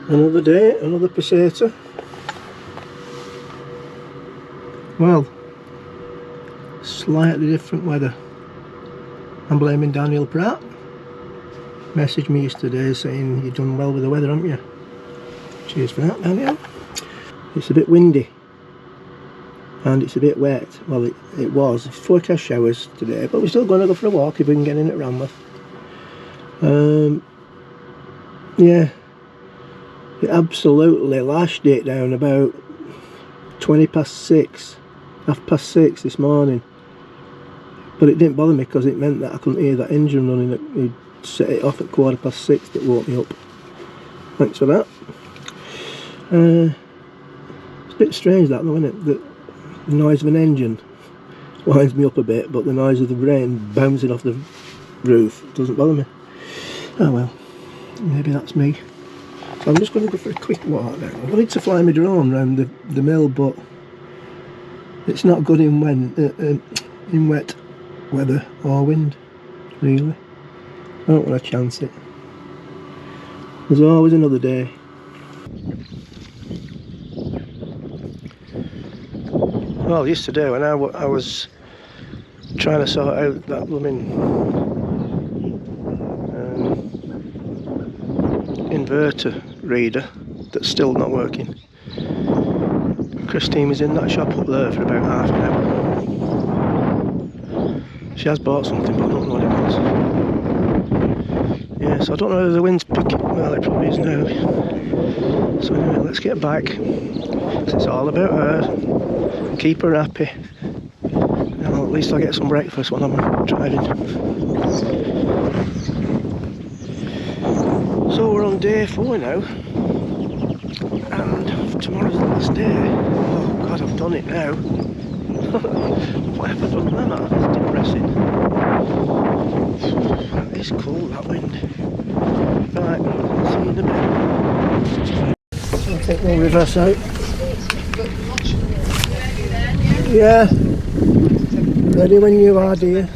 Another day, another passator. Well, slightly different weather. I'm blaming Daniel Pratt. Messaged me yesterday saying you've done well with the weather, haven't you? Cheers for that, Daniel. It's a bit windy and it's a bit wet. Well, it was. It's forecast showers today, but we're still going to go for a walk if we can get in at Ranworth. Yeah, it absolutely lashed it down about 20 past 6, half past 6 this morning. But it didn't bother me because it meant that I couldn't hear that engine running. It set it off at 6:15 that woke me up. Thanks for that. It's a bit strange that though, isn't it? The noise of an engine winds me up a bit, but the noise of the rain bouncing off the roof doesn't bother me. Oh well, maybe that's me. So I'm just going to go for a quick walk now. I wanted to fly my drone around the mill, but it's not good in wet weather or wind, really. I don't want to chance it. There's always another day. Well, yesterday when I was trying to sort out that blooming inverter reader that's still not working, Christine was in that shop up there for about half an hour. She has bought something, but I don't know what it was. Yeah, so I don't know whether the wind's picking. Well, it probably is now. So anyway, let's get back. It's all about her. Keep her happy. Well, at least I'll get some breakfast when I'm driving. So we're on day 4 now. And tomorrow's the last day. Oh God, I've done it now. Why have I done that? That's depressing. It's cool, that wind. Right, see you in a bit. I think we'll reverse out. Yeah, ready when you are, dear.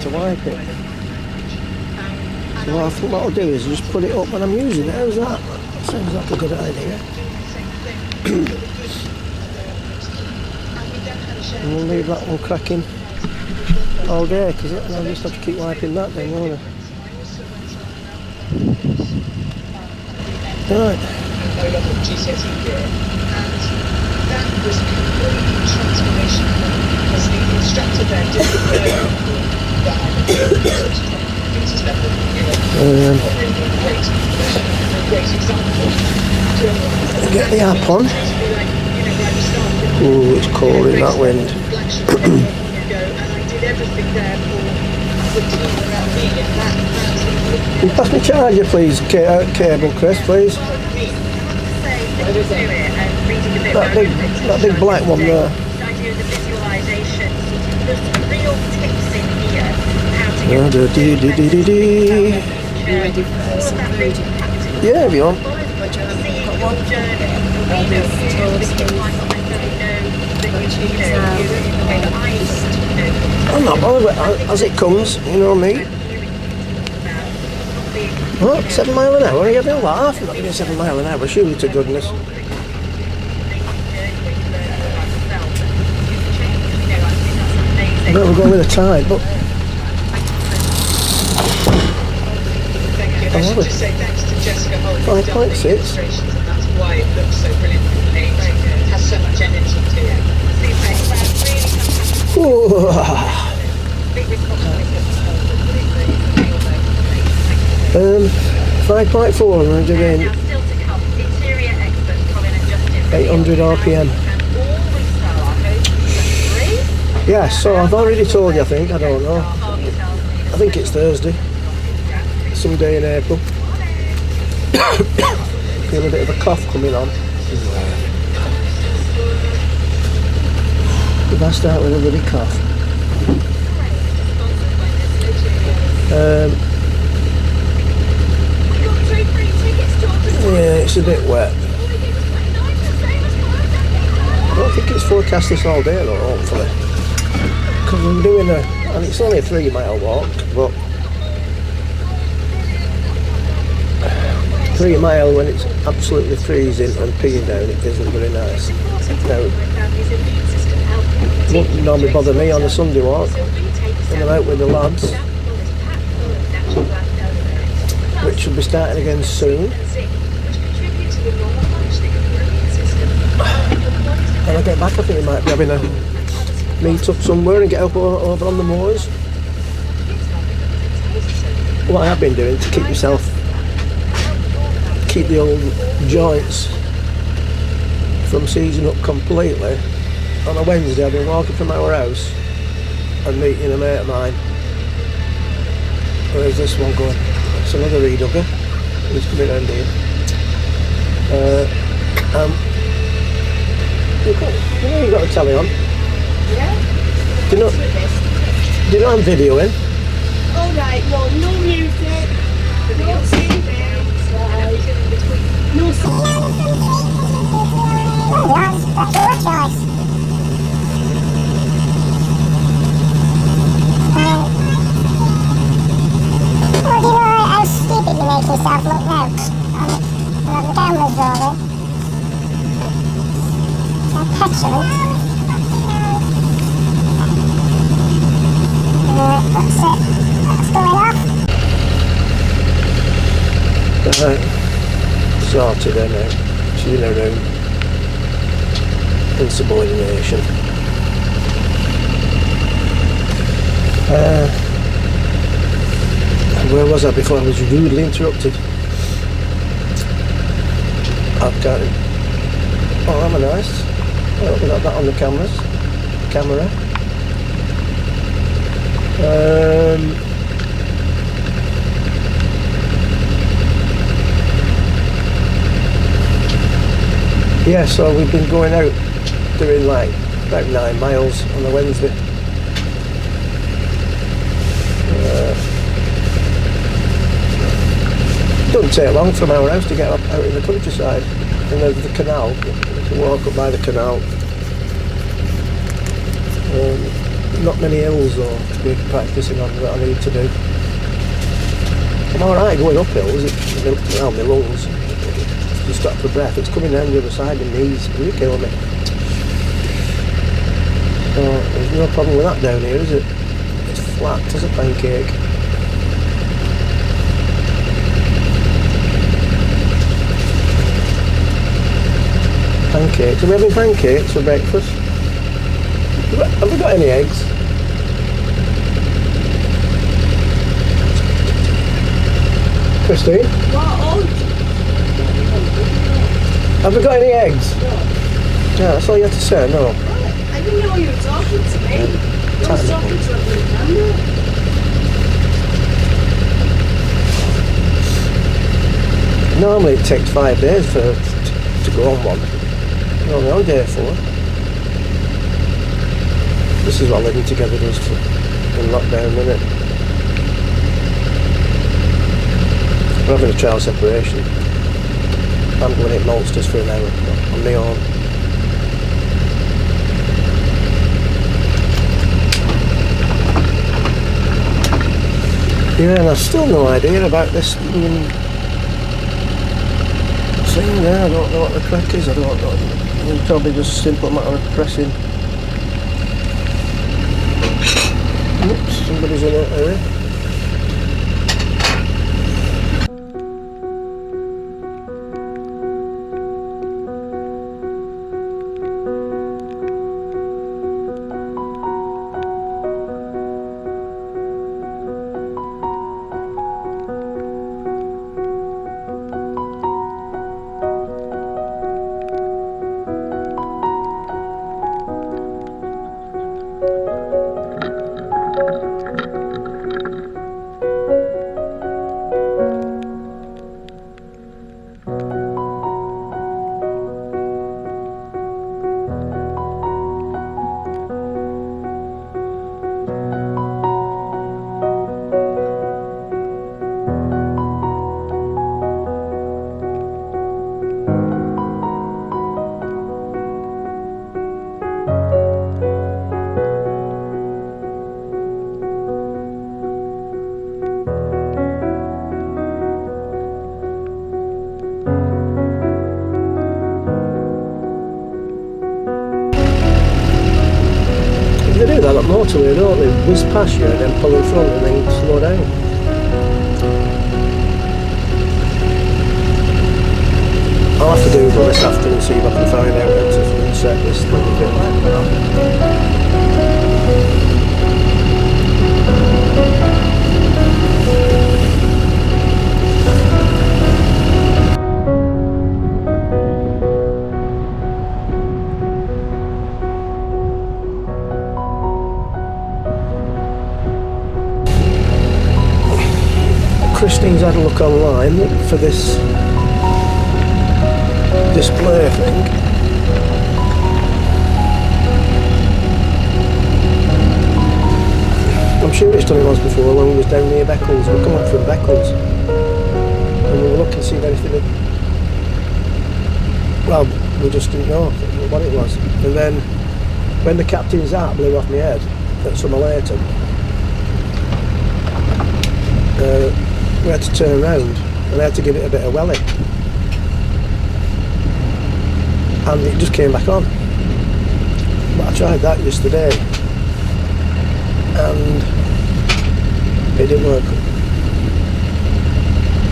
to wipe it. So I think what I'll do is just put it up when I'm using it. How's that? Sounds like a good idea. And we'll leave that one cracking all day, because I'll just have to keep wiping that then, won't I? Right. That was completely transformational because the instructor there didn't know that I great example. Get the app on. Oh, it's cold in that wind. And I did everything there for the team around me, and that Can you pass me charger, please? Cable, Chris, please. That big black one there. You ready for some food? Yeah, if you want. I'm not bothered with it as it comes, you know me. What, 7 miles an hour? Are you having a laugh? I'm not doing 7 miles an hour, surely to goodness. I know we're going with the tide, but... I should just say thanks to Jessica Holt, who's done the 5.6. illustrations, and that's why it looks so brilliant from the page. It has so much energy to it. 5.4 and we're doing 800 RPM. Yeah, so I've already told you, I think, I don't know. I think it's Thursday, some day in April. Feel a bit of a cough coming on. If I start with a bloody cough. Yeah, it's a bit wet. I don't think it's forecast this all day though, hopefully. Because I'm doing and it's only a 3 mile walk, but 3 mile when it's absolutely freezing and peeing down, it isn't very nice. Now, it won't normally bother me on a Sunday walk when I'm out with the lads, which will be starting again soon. When I get back, I think we might be having a meet up somewhere and get up over on the moors. What I have been doing to keep the old joints from seizing up completely. On a Wednesday I've been walking from our house and meeting a mate of mine. Where's this one going? It's another redugger. He's coming round here. You've got the telly on. Yeah? Do you know I'm videoing? Alright, well, no music, no singing, no singing. That's your choice. Well, do you know how stupid you make yourself look now? On the camera's rolling. So petulant. That's it. That's going off. Right. Sorted her now. She's in her room. Insubordination. Where was I before I was rudely interrupted? I've got it. Oh, I'm nice. I hope we got that on the camera. Yeah, so we've been going out doing like about 9 miles on a Wednesday. It doesn't take long from our house to get up out in the countryside. And there's the canal. You can walk up by the canal. not many hills though to be practising on that I need to do. I'm alright going up hills, well, my lungs just stop for breath. It's coming down the other side, my knees, you kill me. So there's no problem with that down here, is it? It's flat as a pancake. Pancakes. Are we having pancakes for breakfast? Have we got any eggs? Christine? Have we got any eggs? Yeah, that's all you have to say, no. I didn't know you were talking to me. I was talking to a blue camera. Normally it takes 5 days to go on one. We're only on day 4. This is what living together does in lockdown, isn't it? We're having a trial separation. I'm going to hit Maltsters for an hour on my own. Yeah, and I've still no idea about this thing. Yeah, I don't know what the crack is. I don't know. It's probably just a simple matter of pressing. Oops, somebody's in a hurry. They do that up motorway, don't they? Whiz past you and then pull in front and then slow down. I'll have to do this after and see if I can find out how to set this little bit. Christine's had a look online for this display thing. I'm sure it's done it once before when we was down near Beccles. We come up from Beccles and we were looking to see if anything had... Well, we just didn't know what it was. And then when the captain's hat blew off my head at summer later, we had to turn around and I had to give it a bit of welly. And it just came back on. But I tried that yesterday and it didn't work.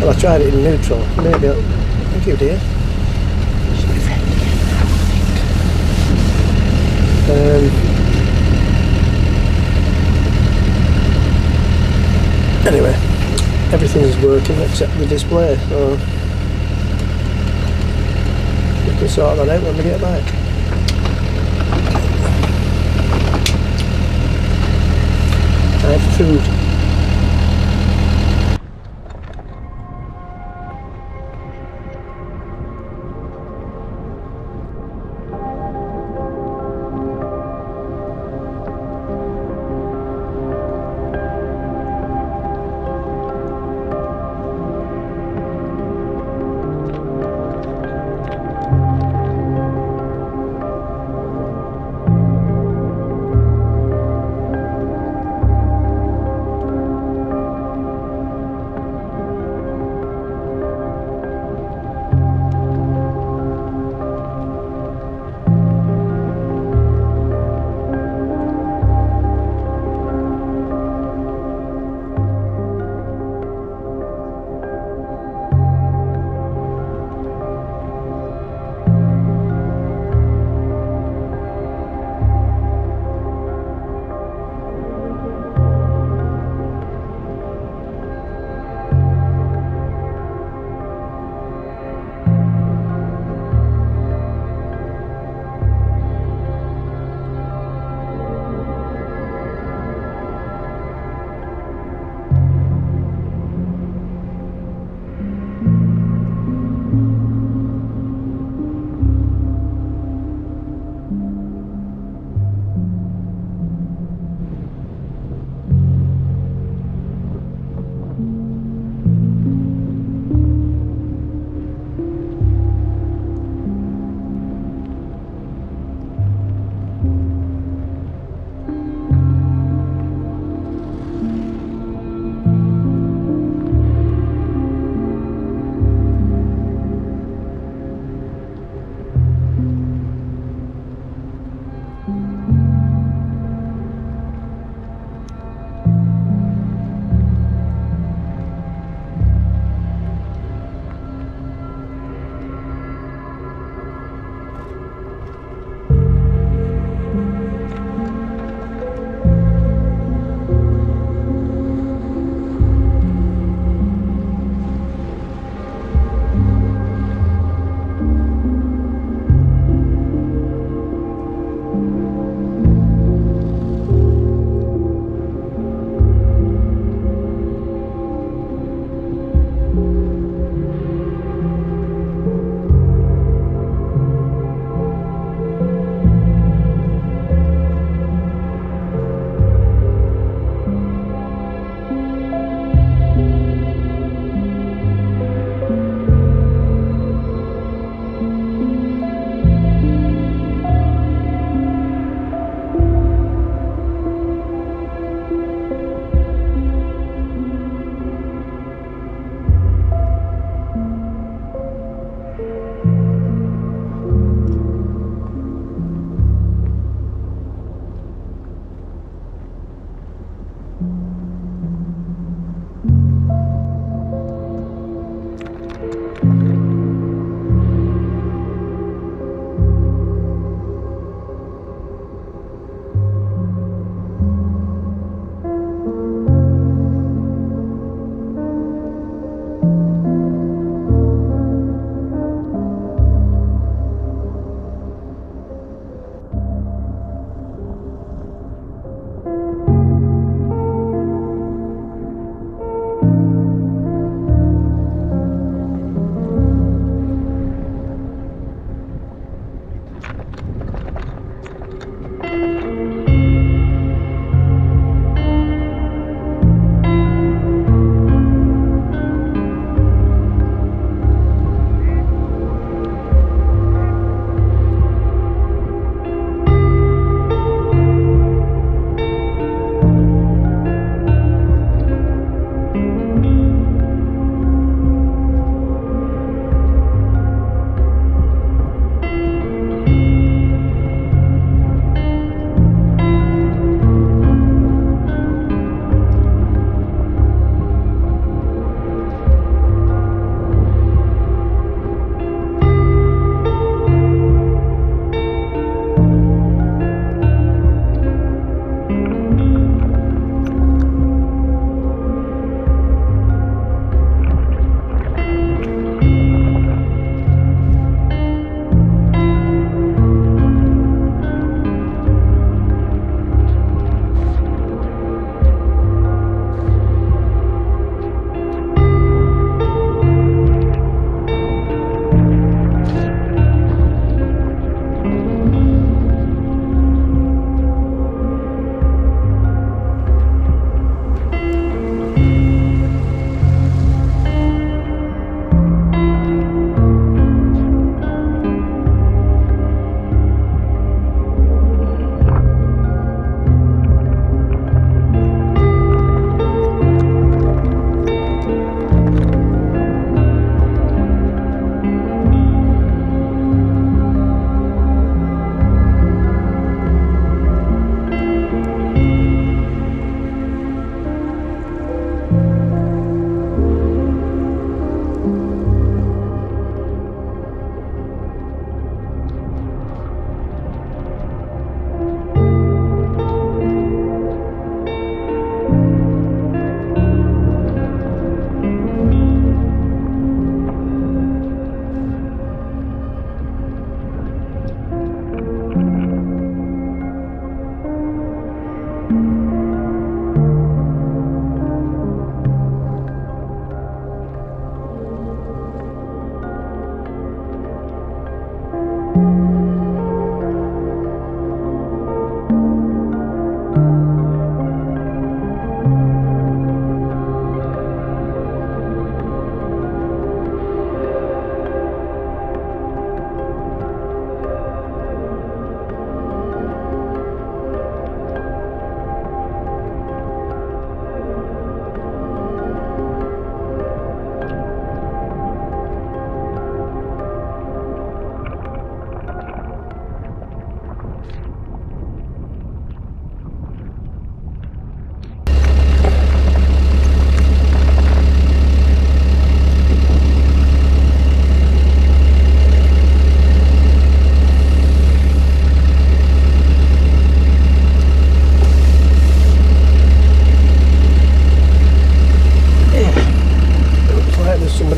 Well, I tried it in neutral. Maybe thank you, dear. Anyway, everything is working except the display, so we can sort that out when we get back. Time for food.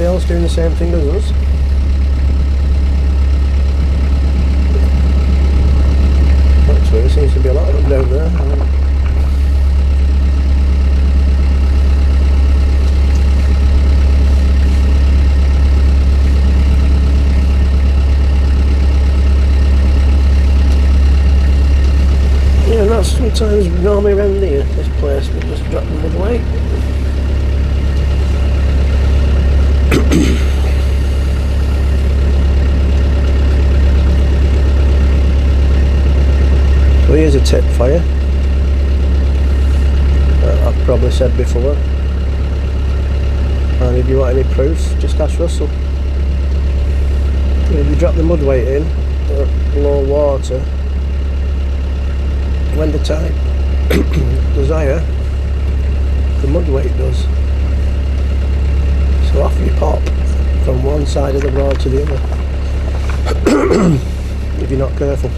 else doing the same thing as us? Actually, there seems to be a lot of them down there. Yeah, and that's sometimes normally around here, this place, we just drop them away. So here's a tip for you. I've probably said before. And if you want any proofs, just ask Russell. If you drop the mud weight in at low water, when the tide goes higher, the mud weight does. So off you pop from one side of the broad to the other if you're not careful.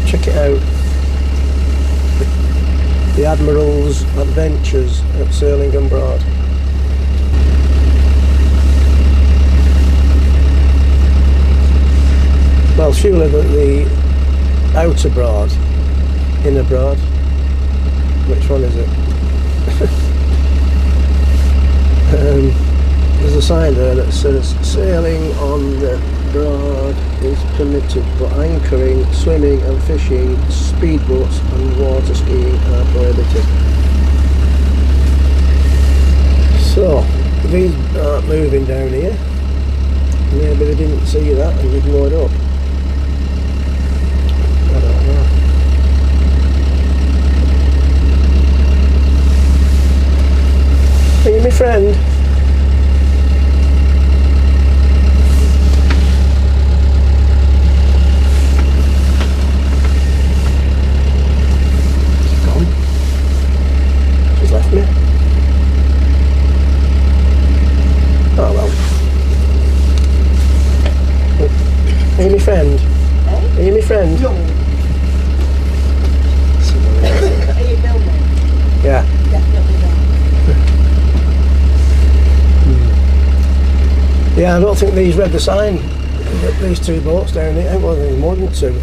Check it out. The Admiral's Adventures at South Broad. Well, surely the outer broad, inner broad. Which one is it? There's a sign there that says sailing on the broad is permitted, but anchoring, swimming and fishing, speedboats and water skiing are prohibited. So, these aren't moving down here. Maybe they didn't see that and ignored up. I don't know. Are you my friend? Me. Oh well. Are you my friend? Are you my friend? No. Are you filming? Yeah. Definitely not. Yeah, I don't think these read the sign. These two boats down here. I think there's more than two.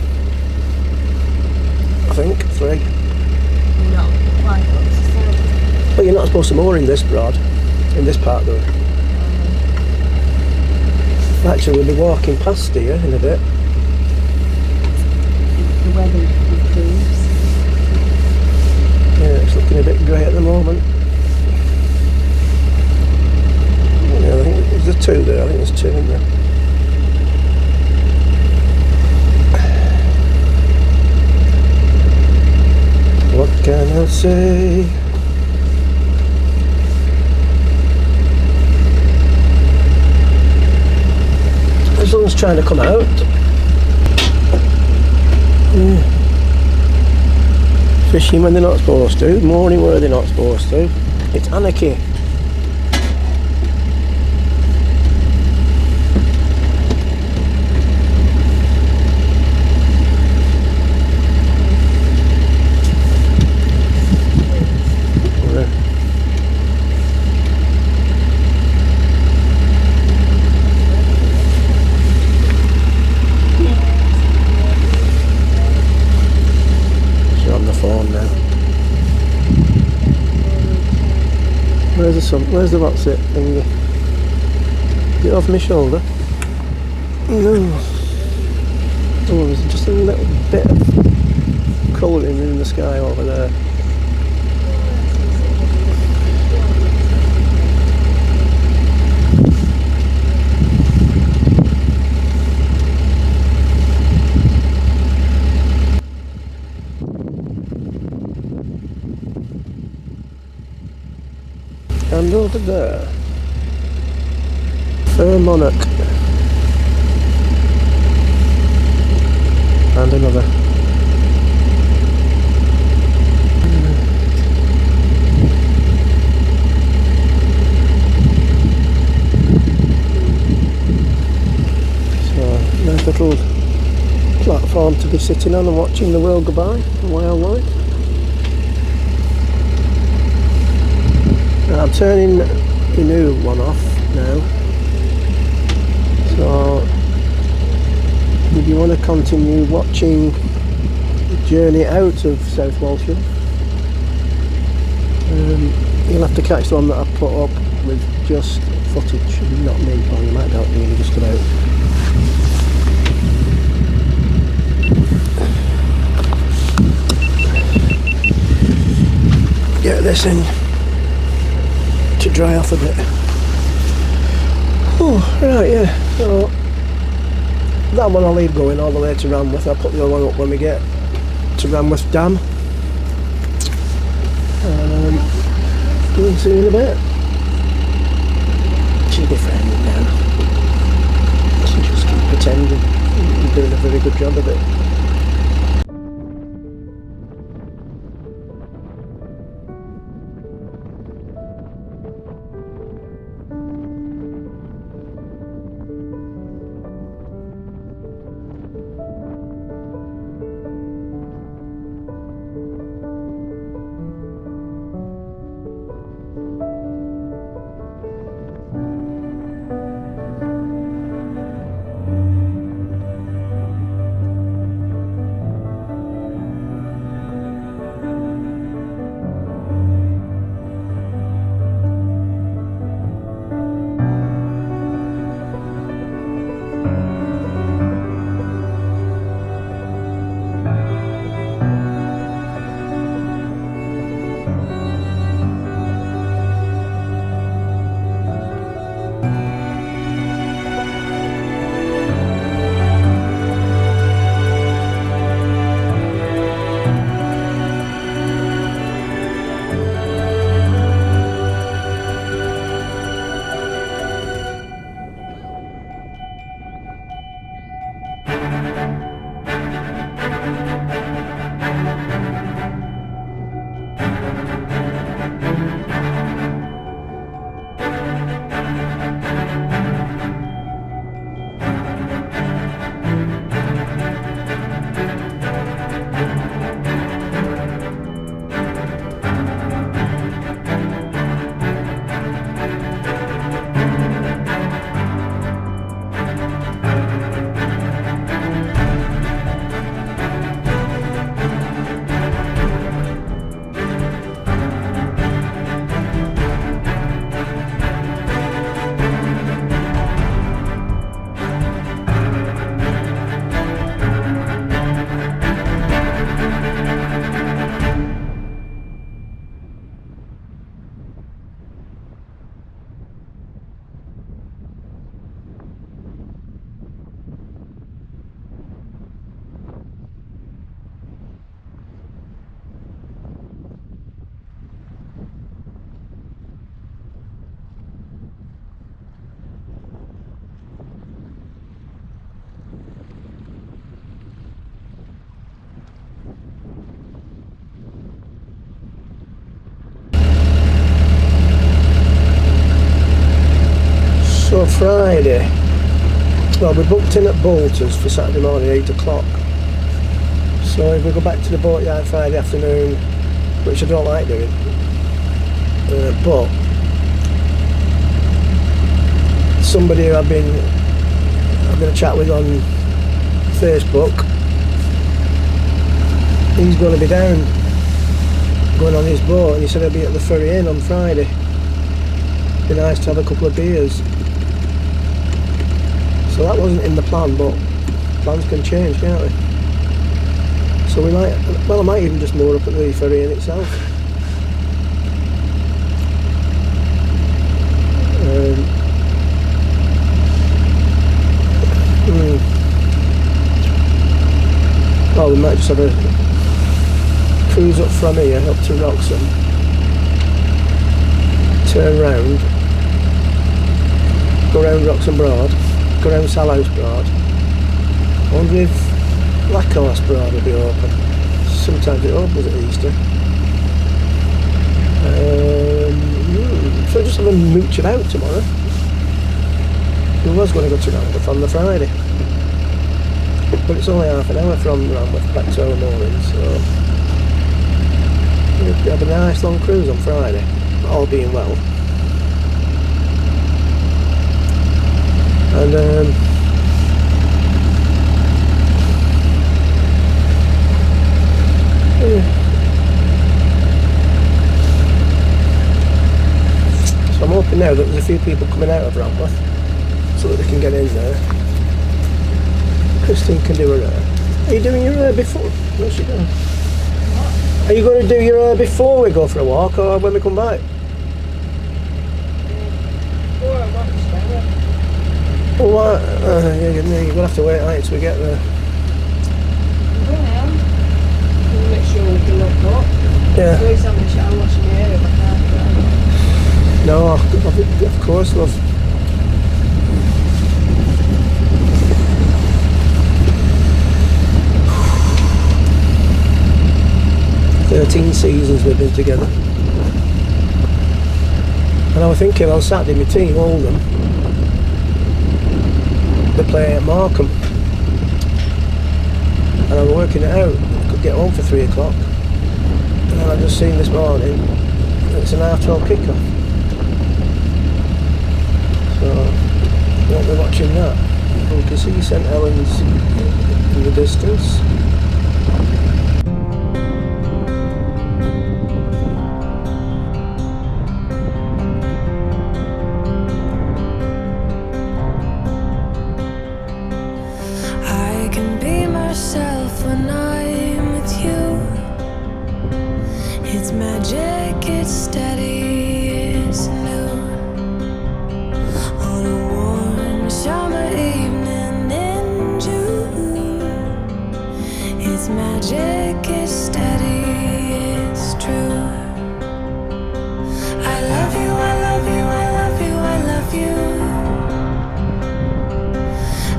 I think 3. No. Why not? But you're not supposed to moor in this broad, in this part though. Actually, we'll be walking past here in a bit. The weather improves. Yeah, it's looking a bit grey at the moment. Yeah, I think there's 2 there. I think there's 2 in there. What can I say? The sun's trying to come out. Yeah. Fishing when they're not supposed to, mooring where they're not supposed to. It's anarchy. Where's the sun? Where's the what's it thingy? Is it off my shoulder? No. Oh, there's just a little bit of colouring in the sky over there. And over there, Thurne Monarch, and another. So, nice little platform to happy sitting on and watching the world go by, the wildlife. Now I'm turning the new one off now. So if you want to continue watching the journey out of South Walsham, you'll have to catch the one that I put up with just footage, not me. Well, you might not be just about. Get this in to dry off a bit. Oh, right, yeah. So that one I'll leave going all the way to Ranworth. I'll put the other one up when we get to Ranworth Dam. We'll see you in a bit. She'll be friendly now. She'll just keep pretending. You're doing a very good job of it. So Friday, well, we booked in at Bolters for Saturday morning, 8 o'clock. So if we go back to the boatyard Friday afternoon, which I don't like doing, but somebody who I've been having a chat with on Facebook, he's going to be down, going on his boat, and he said he'll be at the Ferry Inn on Friday. Be nice to have a couple of beers. So that wasn't in the plan, but plans can change, can't they? So we might, well, I might even just moor up at the Ferry Inn itself. Well, we might just have a cruise up from here up to Wroxham, turn round, go round Wroxham Broad, go round South Broad. I wonder if Black Horse Broad will be open. Sometimes it opens at Easter. So just have a mooch about tomorrow. We was going to go to Ranworth on the Friday. But it's only half an hour from Ranworth back to our moorings, so we'll have a nice long cruise on Friday, all being well. And yeah. So I'm hoping now that there's a few people coming out of Ranworth so that they can get in there. Christine can do her hair. Are you doing your hair before? What's she doing? What? Are you going to do your hair before we go for a walk or when we come back? Well, what? You're going to have to wait until we get there. We'll make sure we can look up. Yeah. At least I'm washing my hair if I can't. No, of course, love. Seasons we've been together. And I was thinking on Saturday my team, Oldham, they play at Markham. And I was working it out, I could get home for 3 o'clock. And then I just seen this morning, it's an 12:30 kickoff. So, I won't be watching that. You can see St Helens in the distance. When I'm with you, it's magic, it's steady, it's new. On a warm summer evening in June, it's magic, it's steady, it's true. I love you, I love you, I love you, I love you.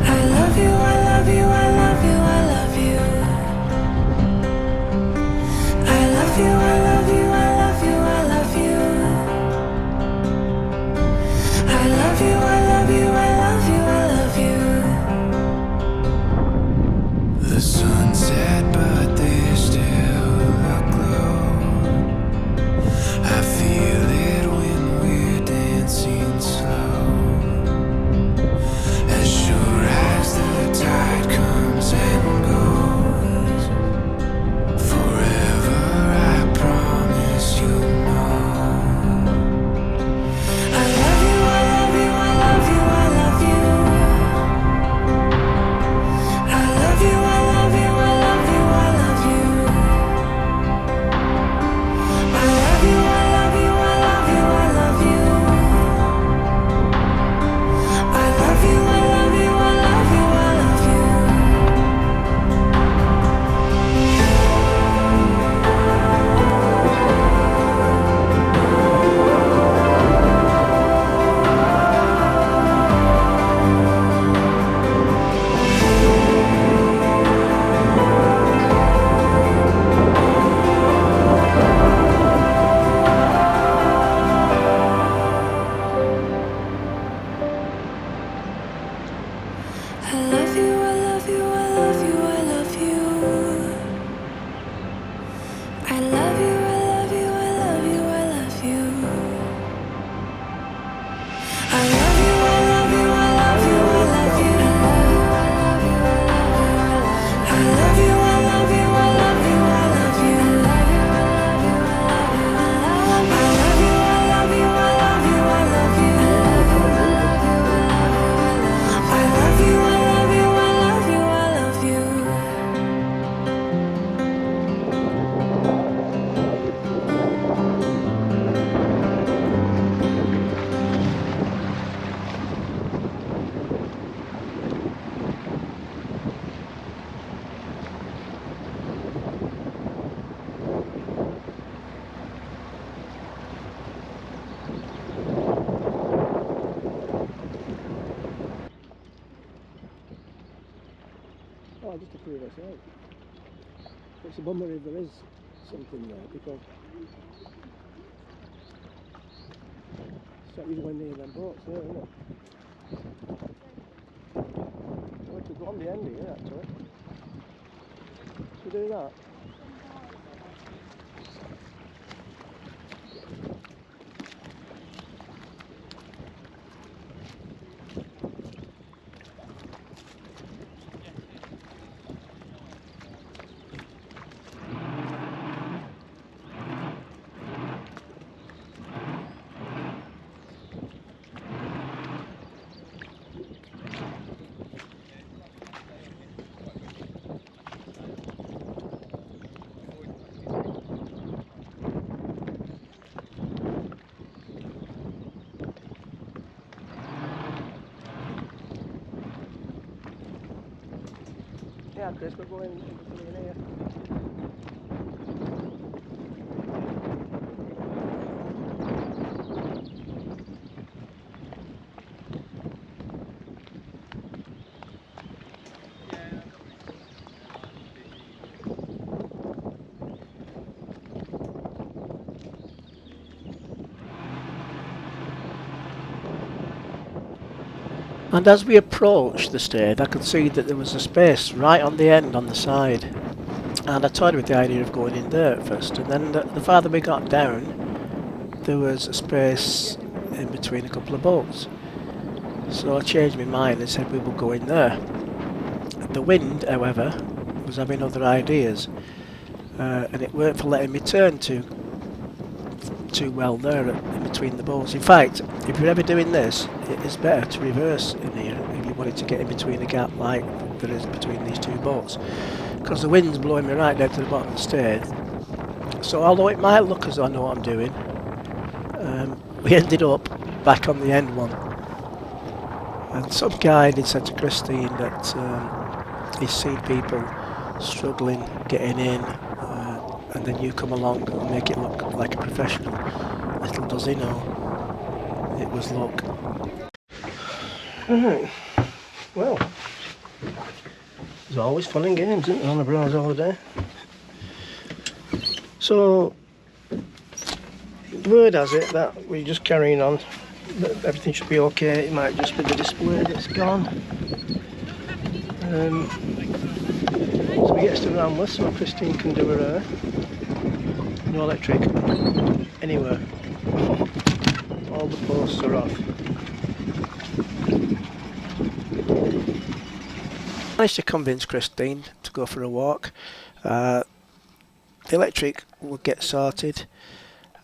I love you, I love you, I love you, I love you. I love you, I love you, I love you, I love you. I love you, I love you, I love you, I love you. The sunset, but there's still a glow. I feel it when we're dancing slow. As sure as the tide comes and goes, forever I promise you know. I love you, I love you, I love you, I love you. I love you, I love you, I love you, I love you. I love you, I love you, I love you, I love you. I love you, I love you, I love you, I love you. I love you, I love you, I love you, I love you. I love you, I love you, I love you, I love you. I love you, I love you, I love you, I love you. I love you, I love you, I love you, I love you. I love you, I love you, I love you, I love you. I love you, I love you, I love you, I love you. Oh, just to prove us out. It's a bummer if there is something there because it's not usually near them boats there, isn't it? We could go on the end here actually. to do that? Yeah, Chris, we're going in between here. And as we approached the stage, I could see that there was a space right on the end on the side. And I toyed with the idea of going in there at first, and then the farther we got down, there was a space in between a couple of boats. So I changed my mind and said we would go in there. The wind, however, was having other ideas, and it weren't for letting me turn too well there in between the boats. In fact, if you're ever doing this, it is better to reverse in here if you wanted to get in between a gap like there is between these two boats, because the wind's blowing me right down to the bottom of the stage. So although it might look as though I know what I'm doing, we ended up back on the end one. And some guy did say to Christine that he's seen people struggling getting in, and then you come along and make it look like a professional. Little does he know, it was luck. Right, well, there's always fun and games, isn't there, on a Broads holiday? So, the word has it that we're just carrying on, that everything should be okay. It might just be the display that's gone. So we get to Ranworth so Christine can do her hair. No electric anywhere. All the posts are off. Managed to convince Christine to go for a walk. The electric would get sorted,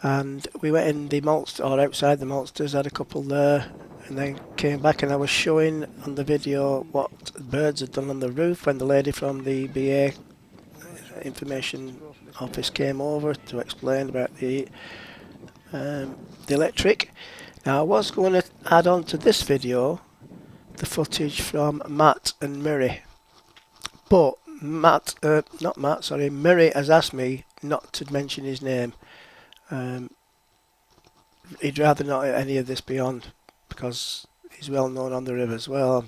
and we went in the maltsters, or outside the maltsters, had a couple there, and then came back, and I was showing on the video what birds had done on the roof when the lady from the BA information office came over to explain about the electric. Now I was going to add on to this video the footage from Matt and Murray, but Murray has asked me not to mention his name. He'd rather not any of this be on because he's well known on the rivers. Well,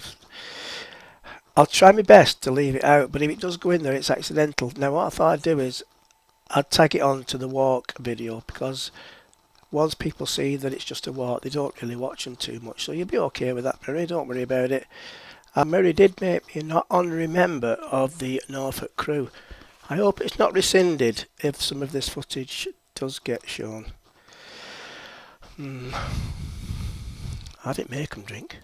I'll try my best to leave it out, but if it does go in there, it's accidental. Now what I thought I'd do is I'd tag it on to the walk video, because once people see that it's just a walk, they don't really watch them too much. So you'll be okay with that, Murray, don't worry about it. Murray did make me an honorary member of the Norfolk crew. I hope it's not rescinded if some of this footage does get shown. I didn't make them drink.